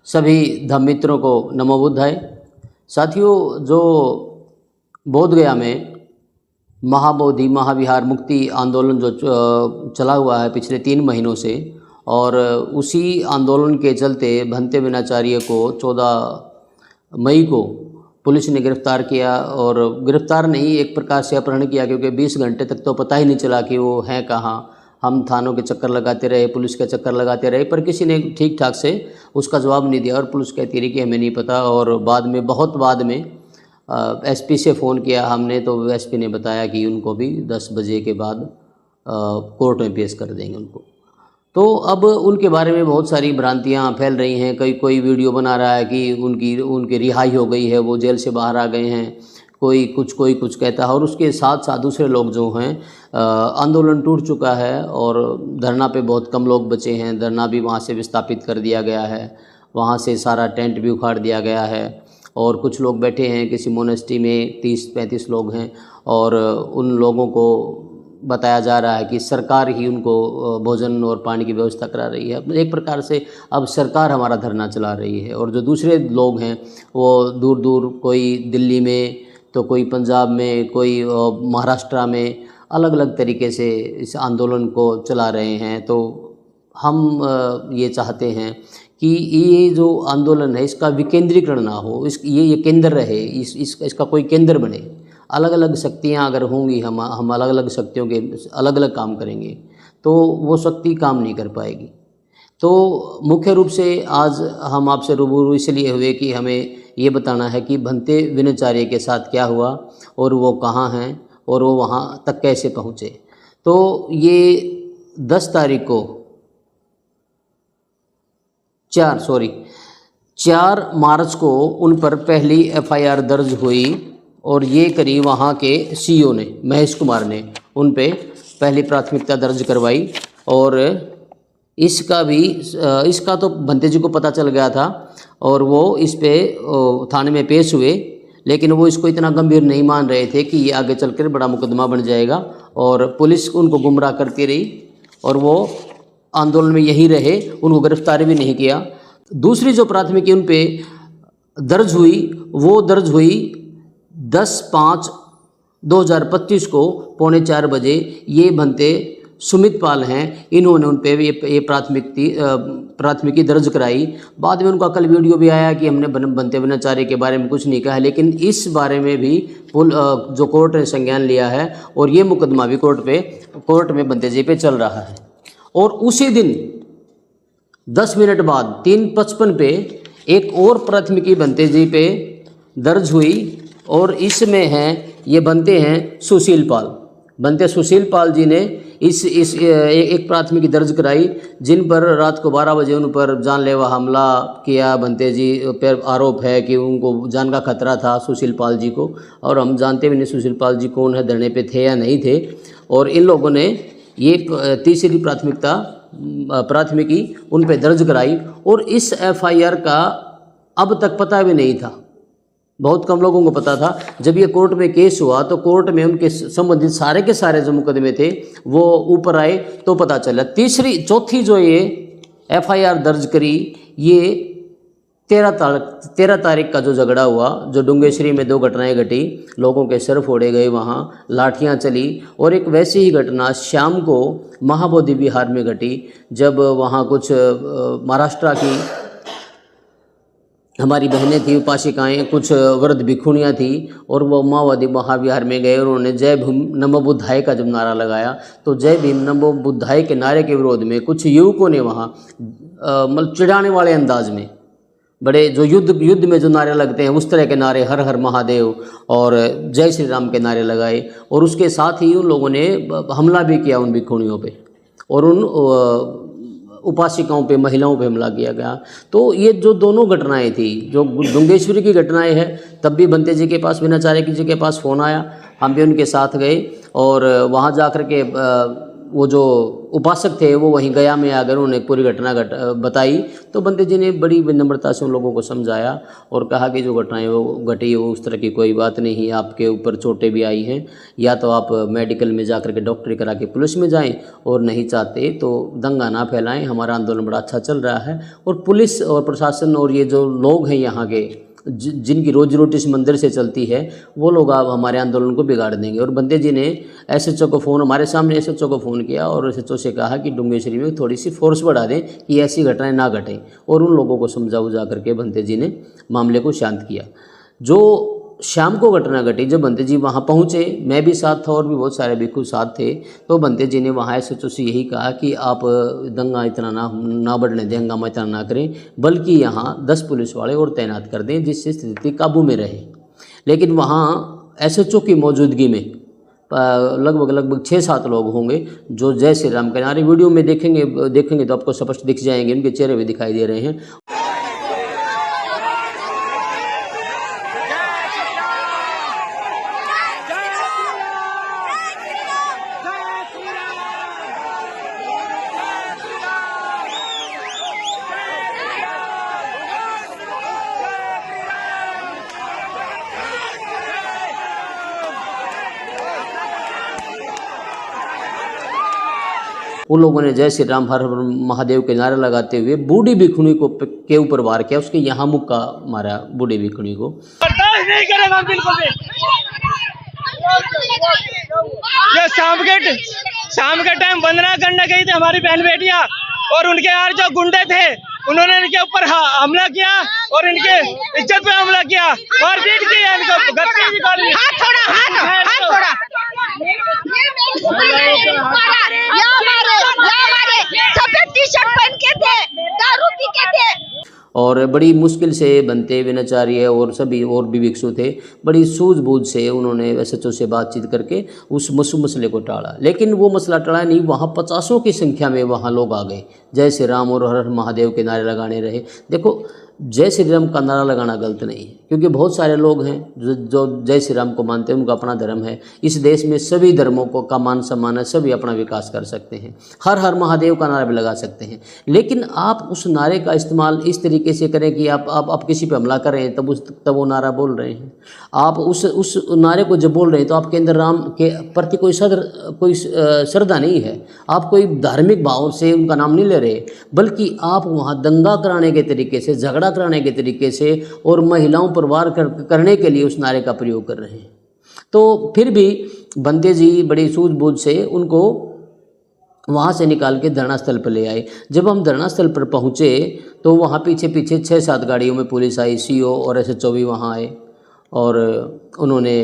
सभी धम्म मित्रों को नमो बुद्धाय। साथियों, जो बोधगया में महाबोधि महाविहार मुक्ति आंदोलन जो चला हुआ है पिछले 3 महीनों से, और उसी आंदोलन के चलते भंते विनाचार्य को 14 मई को पुलिस ने गिरफ्तार किया। और गिरफ्तार नहीं, एक प्रकार से अपहरण किया, क्योंकि 20 घंटे तक तो पता ही नहीं चला कि वो हैं कहाँ। हम थानों के चक्कर लगाते रहे, पुलिस के चक्कर लगाते रहे, पर किसी ने ठीक ठाक से उसका जवाब नहीं दिया। और पुलिस कहती रही कि हमें नहीं पता। और बाद में, बहुत बाद में एसपी से फ़ोन किया हमने, तो एसपी ने बताया कि उनको भी 10 बजे के बाद कोर्ट में पेश कर देंगे उनको। तो अब उनके बारे में बहुत सारी भ्रांतियां फैल रही हैं। कोई वीडियो बना रहा है कि उनकी रिहाई हो गई है, वो जेल से बाहर आ गए हैं, कोई कुछ कहता है। और उसके साथ साथ दूसरे लोग जो हैं, आंदोलन टूट चुका है और धरना पे बहुत कम लोग बचे हैं। धरना भी वहाँ से विस्थापित कर दिया गया है, वहाँ से सारा टेंट भी उखाड़ दिया गया है। और कुछ लोग बैठे हैं किसी मोनेस्ट्री में, 30-35 लोग हैं, और उन लोगों को बताया जा रहा है कि सरकार ही उनको भोजन और पानी की व्यवस्था करा रही है। एक प्रकार से अब सरकार हमारा धरना चला रही है। और जो दूसरे लोग हैं वो दूर दूर, कोई दिल्ली में, तो कोई पंजाब में, कोई महाराष्ट्र में, अलग अलग तरीके से इस आंदोलन को चला रहे हैं। तो हम ये चाहते हैं कि ये जो आंदोलन है इसका विकेंद्रीकरण ना हो, ये केंद्र रहे, इसका कोई केंद्र बने। अलग अलग शक्तियाँ अगर होंगी, हम अलग अलग शक्तियों के अलग अलग काम करेंगे तो वो शक्ति काम नहीं कर पाएगी। तो मुख्य रूप से आज हम आपसे रूबरू इसलिए हुए कि हमें ये बताना है कि भंते विनाचार्य के साथ क्या हुआ और वो कहाँ हैं और वो वहाँ तक कैसे पहुँचे। तो ये 10 तारीख को 4 मार्च को उन पर पहली एफआईआर दर्ज हुई। और ये करी वहाँ के सीईओ ने, महेश कुमार ने, उन पे पहली प्राथमिकता दर्ज करवाई। और इसका तो भंते जी को पता चल गया था और वो इस पे थाने में पेश हुए, लेकिन वो इसको इतना गंभीर नहीं मान रहे थे कि ये आगे चलकर बड़ा मुकदमा बन जाएगा। और पुलिस उनको गुमराह करती रही और वो आंदोलन में यहीं रहे, उनको गिरफ्तार भी नहीं किया। दूसरी जो प्राथमिकी उन पे दर्ज हुई वो दर्ज हुई 10/5/2025 को 3:45 बजे। ये भंते सुमित पाल हैं, इन्होंने उन पे ये प्राथमिकी दर्ज कराई। बाद में उनका कल वीडियो भी आया कि हमने भंते विनाचार्य के बारे में कुछ नहीं कहा, लेकिन इस बारे में भी जो कोर्ट ने संज्ञान लिया है और ये मुकदमा भी कोर्ट में भंते जी पे चल रहा है। और उसी दिन 10 मिनट बाद 3:55 पे एक और प्राथमिकी भंते जी पे दर्ज हुई, और इसमें हैं, ये बनते हैं सुशील पाल। बनते सुशील पाल जी ने एक प्राथमिकी दर्ज कराई, जिन पर रात को 12 बजे उन पर जानलेवा हमला किया। बनते जी पर आरोप है कि उनको जान का खतरा था सुशील पाल जी को, और हम जानते भी नहीं सुशील पाल जी कौन है, धरने पे थे या नहीं थे। और इन लोगों ने ये तीसरी प्राथमिकी उन पे दर्ज कराई। और इस एफआईआर का अब तक पता भी नहीं था, बहुत कम लोगों को पता था। जब ये कोर्ट में केस हुआ तो कोर्ट में उनके संबंधित सारे के सारे जो मुकदमे थे वो ऊपर आए तो पता चला। चौथी जो ये एफआईआर दर्ज करी, ये 13 तारीख का जो झगड़ा हुआ, जो डुंगेश्वरी में 2 घटनाएं घटी, लोगों के सर फोड़े गए, वहाँ लाठियाँ चली। और एक वैसी ही घटना शाम को महाबोधि विहार में घटी, जब वहाँ कुछ महाराष्ट्र की हमारी बहनें थी, उपासिकाएँ, कुछ वृद्ध भिक्षुणियाँ थी, और वो माओवादी महाविहार में गए। उन्होंने जय भीम नमो बुद्धाय का जब नारा लगाया, तो जय भीम नमो बुद्धाय के नारे के विरोध में कुछ युवकों ने वहाँ मतलब चिढ़ाने वाले अंदाज में, बड़े जो युद्ध में जो नारे लगते हैं उस तरह के नारे, हर हर महादेव और जय श्री राम के नारे लगाए। और उसके साथ ही उन लोगों ने हमला भी किया उन भिक्षुणियों पे, और उन उपासिकाओं पे, महिलाओं पे हमला किया गया। तो ये जो दोनों घटनाएं थी, जो डुंगेश्वरी की घटनाएं हैं, तब भी भंते जी के पास, विनाचार्य जी के पास फ़ोन आया, हम भी उनके साथ गए। और वहाँ जा कर के वो जो उपासक थे वो वहीं गया में आकर उन्होंने पूरी घटना बताई। तो बंते जी ने बड़ी विनम्रता से उन लोगों को समझाया और कहा कि जो घटनाएं वो घटी वो उस तरह की कोई बात नहीं, आपके ऊपर चोटें भी आई हैं, या तो आप मेडिकल में जाकर के डॉक्टरी करा के पुलिस में जाएं, और नहीं चाहते तो दंगा ना फैलाएं, हमारा आंदोलन बड़ा अच्छा चल रहा है। और पुलिस और प्रशासन और ये जो लोग हैं यहाँ के जिनकी रोजी रोटी इस मंदिर से चलती है, वो लोग अब हमारे आंदोलन को बिगाड़ देंगे। और बंते जी ने एसएचओ को फ़ोन, हमारे सामने एसएचओ को फ़ोन किया और एसएचओ से कहा कि डुंगेश्वरी में थोड़ी सी फोर्स बढ़ा दें कि ऐसी घटनाएं ना घटें, और उन लोगों को समझा उजा करके बंते जी ने मामले को शांत किया। जो शाम को घटना घटी, जब बंते जी वहाँ पहुँचे, मैं भी साथ था और भी बहुत सारे भिक्षु साथ थे, तो बंते जी ने वहाँ एसएचओ से यही कहा कि आप दंगा इतना ना बढ़ने दें, हंगामा इतना ना करें, बल्कि यहाँ 10 पुलिस वाले और तैनात कर दें जिससे स्थिति काबू में रहे। लेकिन वहाँ एसएचओ की मौजूदगी में लगभग 6-7 लोग होंगे जो जय श्री राम के नारे, वीडियो में देखेंगे तो आपको स्पष्ट दिख जाएंगे, उनके चेहरे भी दिखाई दे रहे हैं। उन लोगों ने जय श्री राम हर हर महादेव के नारे लगाते हुए बूढ़ी भिखुनी को के ऊपर वार किया, उसके यहाँ मुक्का मारा बूढ़ी भिखुनी को। बर्दाश्त नहीं करेगा बिल्कुल भी। ये शाम के टाइम वंदना करने गई थी हमारी बहन बेटियां, और उनके यार जो गुंडे थे उन्होंने इनके ऊपर हमला किया और इनके इज्जत पे हमला किया, मारपीट की, इनको सफेद टी शर्ट पहन के थे, दारू पी के थे। और बड़ी मुश्किल से बनते विनाचार्य और सभी और भी भिक्षु थे, बड़ी सूझबूझ से उन्होंने एसएचओ से बातचीत करके उस मसले को टाला। लेकिन वो मसला टला नहीं, वहाँ 50 की संख्या में वहाँ लोग आ गए, जय श्री राम और हर हर महादेव के नारे लगाने रहे। देखो, जय श्री राम का नारा लगाना गलत नहीं है, क्योंकि बहुत सारे लोग हैं जो जय श्री राम को मानते हैं, उनका अपना धर्म है। इस देश में सभी धर्मों को का मान सम्मान है, सभी अपना विकास कर सकते हैं, हर हर महादेव का नारा भी लगा सकते हैं। लेकिन आप उस नारे का इस्तेमाल इस तरीके से करें कि आप किसी पे हमला कर रहे हैं तब वो नारा बोल रहे हैं। आप उस नारे को जब बोल रहे हैं तो आपके अंदर राम के प्रति कोई श्रद्धा नहीं है, आप कोई धार्मिक भाव से उनका नाम नहीं ले रहे, बल्कि आप वहाँ दंगा कराने के तरीके से, झगड़ा कराने के तरीके से और महिलाओं पर वार करने के लिए उस नारे का प्रयोग कर रहे हैं। तो फिर भी बंते जी बड़ी सूझबूझ से उनको वहाँ से निकाल के धरना स्थल पर ले आए। जब हम धरना स्थल पर पहुँचे तो वहाँ पीछे 6-7 गाड़ियों में पुलिस आई, सीओ और एसएचओ भी वहाँ आए, और उन्होंने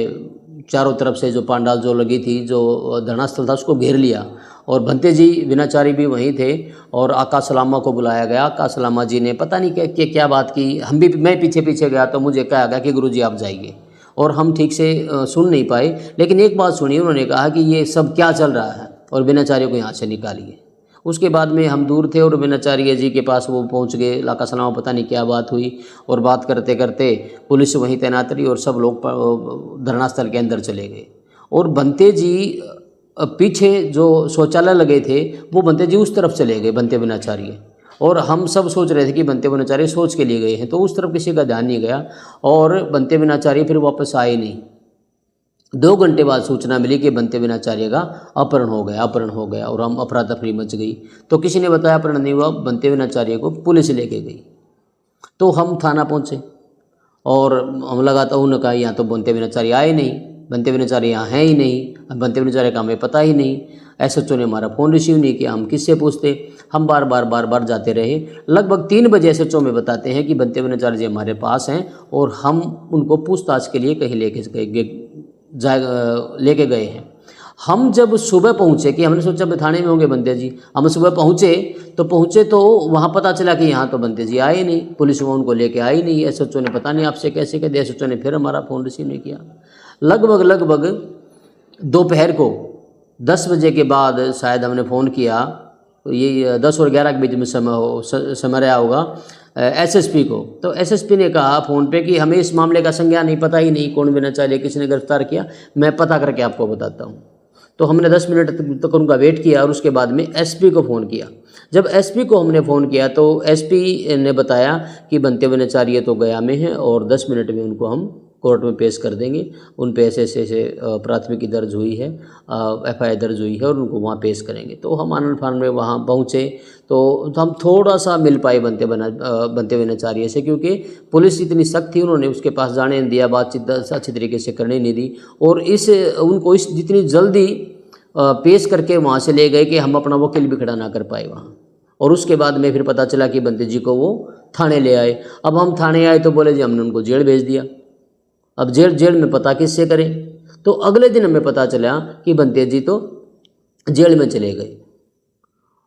चारों तरफ से जो पांडाल जो लगी थी, जो धरना स्थल था, उसको घेर लिया। और बंते जी विनाचारी भी वहीं थे और आकाश सलामा को बुलाया गया। आकाश सलामा जी ने पता नहीं क्या बात की, मैं पीछे गया तो मुझे कहा गया कि गुरुजी आप जाइए, और हम ठीक से सुन नहीं पाए। लेकिन एक बात सुनी, उन्होंने कहा कि ये सब क्या चल रहा है और विनाचार्य को यहाँ से निकालिए। उसके बाद में हम दूर थे और विनाचार्य जी के पास वो पहुँच गए। आकाश सलामा पता नहीं क्या बात हुई, और बात करते करते पुलिस वहीं तैनात रही और सब लोग धरना स्थल के अंदर चले गए। और बंते जी पीछे जो शौचालय लगे थे वो बंते जी उस तरफ चले गए, बंते विनाचार्य, और हम सब सोच रहे थे कि बंते विनाचार्य सोच के लिए गए हैं, तो उस तरफ किसी का ध्यान नहीं गया और बंते विनाचार्य फिर वापस आए नहीं। 2 घंटे बाद सूचना मिली कि बंते विनाचार्य का अपहरण हो गया और हम अफरा तफरी मच गई। तो किसी ने बताया अपहरण नहीं हुआ, बंते विनाचार्य को पुलिस लेके गई। तो हम थाना पहुँचे और हम लगाता उन्होंने कहा यहाँ तो बंते विनाचार्य आए नहीं, बंते विनाचार्य यहाँ है ही नहीं, बंते विनाचार्य का हमें पता ही नहीं। एसएचओ ने हमारा फ़ोन रिसीव नहीं किया, हम किससे पूछते। हम बार बार जाते रहे। लगभग 3 बजे एसएचओ में बताते हैं कि बंते विनाचार्य जी हमारे पास हैं और हम उनको पूछताछ के लिए कहीं लेके गए हैं। हम जब सुबह पहुँचे कि हमने सोचा थाने में होंगे बंते जी, हम सुबह पहुँचे तो वहाँ पता चला कि यहाँ तो बंते जी आए नहीं, पुलिस वो उनको लेके आई नहीं। एसएचओ ने पता नहीं आपसे कैसे कह दिया, एसएचओ ने फिर हमारा फ़ोन रिसीव नहीं किया। लगभग दोपहर को 10 बजे के बाद शायद हमने फ़ोन किया, ये 10 और 11 के बीच में समय रहा होगा, एसएसपी को। तो एसएसपी ने कहा फ़ोन पे कि हमें इस मामले का संज्ञान नहीं, पता ही नहीं कौन विनाचार्य किसने गिरफ्तार किया, मैं पता करके आपको बताता हूँ। तो हमने 10 मिनट तक उनका वेट किया और उसके बाद में एसपी को फ़ोन किया। जब एसपी को हमने फ़ोन किया तो एसपी ने बताया कि बनते विनाचार्य तो गया में है और 10 मिनट में उनको हम कोर्ट में पेश कर देंगे। उन पे ऐसे प्राथमिकी दर्ज हुई है, FIR दर्ज हुई है और उनको वहाँ पेश करेंगे। तो हम आनंद फान में वहाँ पहुँचे तो हम थोड़ा सा मिल पाए बनते विनाचार्य से, क्योंकि पुलिस इतनी सख्त थी, उन्होंने उसके पास जाने नहीं दिया, बातचीत अच्छी तरीके से करने नहीं दी और उनको जितनी जल्दी पेश करके वहाँ से ले गए कि हम अपना वकील भी खड़ा ना कर पाए वहाँ। और उसके बाद में फिर पता चला कि बनते जी को वो थाने ले आए। अब हम थाने आए तो बोले जी हमने उनको जेल भेज दिया। अब जेल में पता किससे करें? तो अगले दिन हमें पता चला कि बनते जी तो जेल में चले गए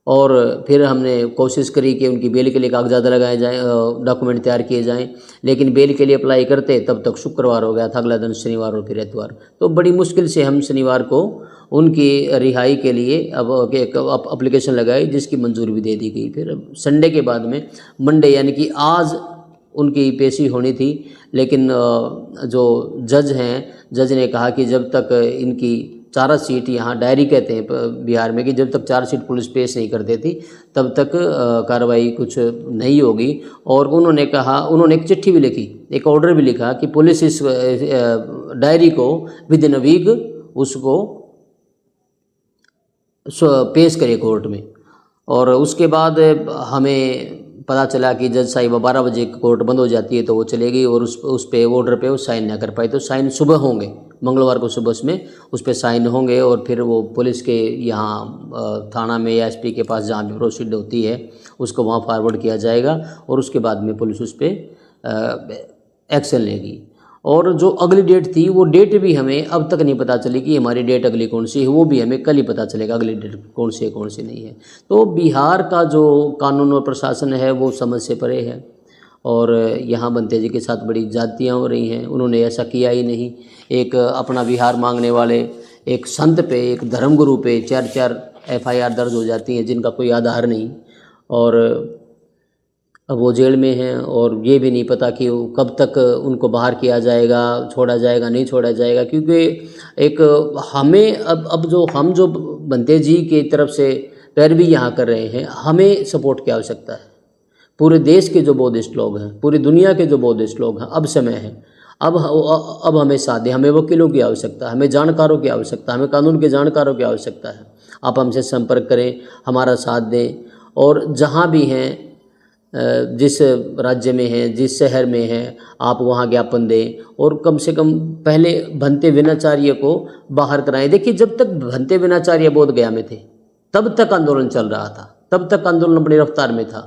और फिर हमने कोशिश करी कि उनकी बेल के लिए कागजात लगाए जाएँ, डॉक्यूमेंट तैयार किए जाएं, लेकिन बेल के लिए अप्लाई करते तब तक शुक्रवार हो गया था, अगला दिन शनिवार और फिर एतवार। तो बड़ी मुश्किल से हम शनिवार को उनकी रिहाई के लिए अब एक एप्लीकेशन लगाई जिसकी मंजूरी भी दे दी गई। फिर संडे के बाद में मंडे यानी कि आज उनकी पेशी होनी थी, लेकिन जो जज ने कहा कि जब तक इनकी चार्जशीट, यहाँ डायरी कहते हैं बिहार में, कि जब तक चार्जशीट पुलिस पेश नहीं कर देती तब तक कार्रवाई कुछ नहीं होगी। और उन्होंने एक चिट्ठी भी लिखी, एक ऑर्डर भी लिखा कि पुलिस इस डायरी को विद इन अ वीक उसको पेश करे कोर्ट में। और उसके बाद हमें पता चला कि जज साहिब 12 बजे कोर्ट बंद हो जाती है तो वो चले गई और उस पे ऑर्डर पे वो साइन ना कर पाई। तो साइन सुबह होंगे, मंगलवार को सुबह में उस पे साइन होंगे और फिर वो पुलिस के यहाँ थाना में या SP के पास जहाँ भी प्रोसीड होती है उसको वहाँ फॉरवर्ड किया जाएगा और उसके बाद में पुलिस उस पर एक्शन लेगी। और जो अगली डेट थी वो डेट भी हमें अब तक नहीं पता चली कि हमारी डेट अगली कौन सी है, वो भी हमें कल ही पता चलेगा अगली डेट कौन सी है कौन सी नहीं है। तो बिहार का जो कानून और प्रशासन है वो समझ से परे है और यहाँ बनते जी के साथ बड़ी जातियाँ हो रही हैं। उन्होंने ऐसा किया ही नहीं। एक अपना बिहार मांगने वाले एक संत पे, एक धर्मगुरु पे 4 FIR दर्ज हो जाती हैं जिनका कोई आधार नहीं, और अब वो जेल में हैं और ये भी नहीं पता कि कब तक उनको बाहर किया जाएगा, छोड़ा जाएगा नहीं छोड़ा जाएगा। क्योंकि एक हमें अब जो बनते जी की तरफ से पैरवी यहाँ कर रहे हैं, हमें सपोर्ट की आवश्यकता है। पूरे देश के जो बौद्धिस्ट लोग हैं, पूरी दुनिया के जो बौद्धिस्ट लोग हैं, अब समय है, अब हमें साथ दें। हमें वकीलों की आवश्यकता है, हमें जानकारों की आवश्यकता है, हमें कानून के जानकारों की आवश्यकता है। आप हमसे संपर्क करें, हमारा साथ दें और जहाँ भी हैं, जिस राज्य में हैं, जिस शहर में हैं, आप वहाँ ज्ञापन दें और कम से कम पहले बनते विनाचार्य को बाहर कराएं। देखिए, जब तक बनते विनाचार्य बोध गया में थे तब तक आंदोलन चल रहा था, तब तक आंदोलन बड़ी रफ्तार में था।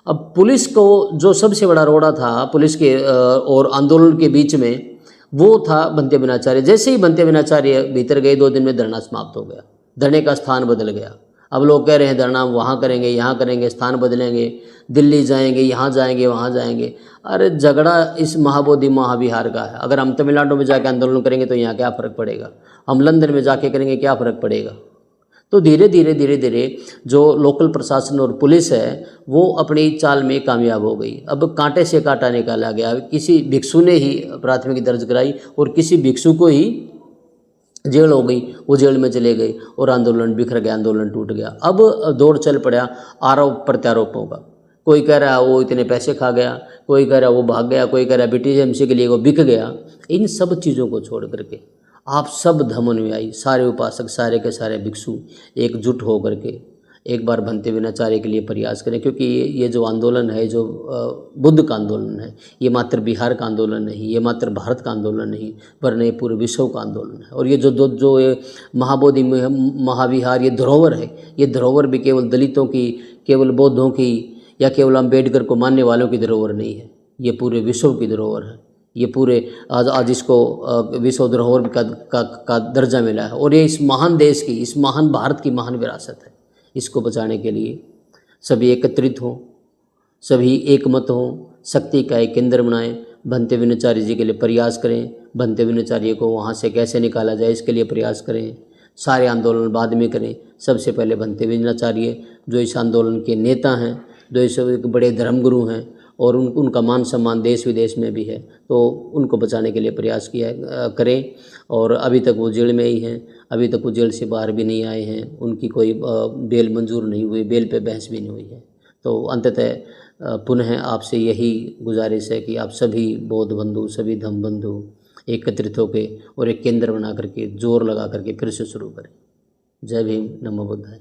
अब पुलिस को जो सबसे बड़ा रोड़ा था पुलिस के और आंदोलन के बीच में, वो था बनते विनाचार्य। जैसे ही बनते विनाचार्य भीतर गए 2 दिन में धरना समाप्त हो गया, धरने का स्थान बदल गया। अब लोग कह रहे हैं धरना वहाँ करेंगे, यहाँ करेंगे, स्थान बदलेंगे, दिल्ली जाएंगे, यहाँ जाएंगे, वहाँ जाएंगे। अरे झगड़ा इस महाबोधि महाविहार का है। अगर हम तमिलनाडु में जाके आंदोलन करेंगे तो यहाँ क्या फ़र्क पड़ेगा? हम लंदन में जाके करेंगे, क्या फ़र्क पड़ेगा? तो धीरे धीरे जो लोकल प्रशासन और पुलिस है वो अपनी चाल में कामयाब हो गई। अब कांटे से कांटा निकाला गया। किसी भिक्षु ने ही प्राथमिकी दर्ज कराई और किसी भिक्षु को ही जेल हो गई, वो जेल में चले गए और आंदोलन बिखर गया, आंदोलन टूट गया। अब दौर चल पड़ा आरोप प्रत्यारोपों का। कोई कह रहा है वो इतने पैसे खा गया, कोई कह रहा है वो भाग गया, कोई कह रहा है BTMC के लिए वो बिक गया। इन सब चीज़ों को छोड़ करके आप सब धर्मानुयायी, सारे उपासक, सारे के सारे भिक्षु एकजुट हो करके एक बार बनते विनाचार्य के लिए प्रयास करें। क्योंकि ये जो आंदोलन है, जो बुद्ध का आंदोलन है, ये मात्र बिहार का आंदोलन नहीं, ये मात्र भारत का आंदोलन नहीं, वरन ये पूरे विश्व का आंदोलन है। और ये जो ये महाबोधि महाविहार, ये धरोहर है, ये धरोहर भी केवल दलितों की, केवल बौद्धों की या केवल अम्बेडकर को मानने वालों की धरोहर नहीं है, ये पूरे विश्व की धरोहर है। ये पूरे आज इसको विश्व धरोहर का दर्जा मिला है। और ये इस महान देश की, इस महान भारत की महान विरासत है। इसको बचाने के लिए सभी एकत्रित हों, सभी एकमत हों, शक्ति का एक केंद्र बनाएं, बनते विनाचार्य जी के लिए प्रयास करें। बनते विनाचार्य को वहाँ से कैसे निकाला जाए इसके लिए प्रयास करें। सारे आंदोलन बाद में करें, सबसे पहले बनते विनाचार्य जो इस आंदोलन के नेता हैं, जो इस एक बड़े धर्मगुरु हैं और उनका मान सम्मान देश विदेश में भी है, तो उनको बचाने के लिए प्रयास किया करें। और अभी तक वो जेल में ही हैं, अभी तक वो जेल से बाहर भी नहीं आए हैं, उनकी कोई बेल मंजूर नहीं हुई, बेल पे बहस भी नहीं हुई है। तो अंततः पुनः आपसे यही गुजारिश है कि आप सभी बौद्ध बंधु, सभी धम्म बंधु एकत्रित होकर और एक केंद्र बना करके जोर लगा करके फिर से शुरू करें। जय भीम, नमो बुद्धाय।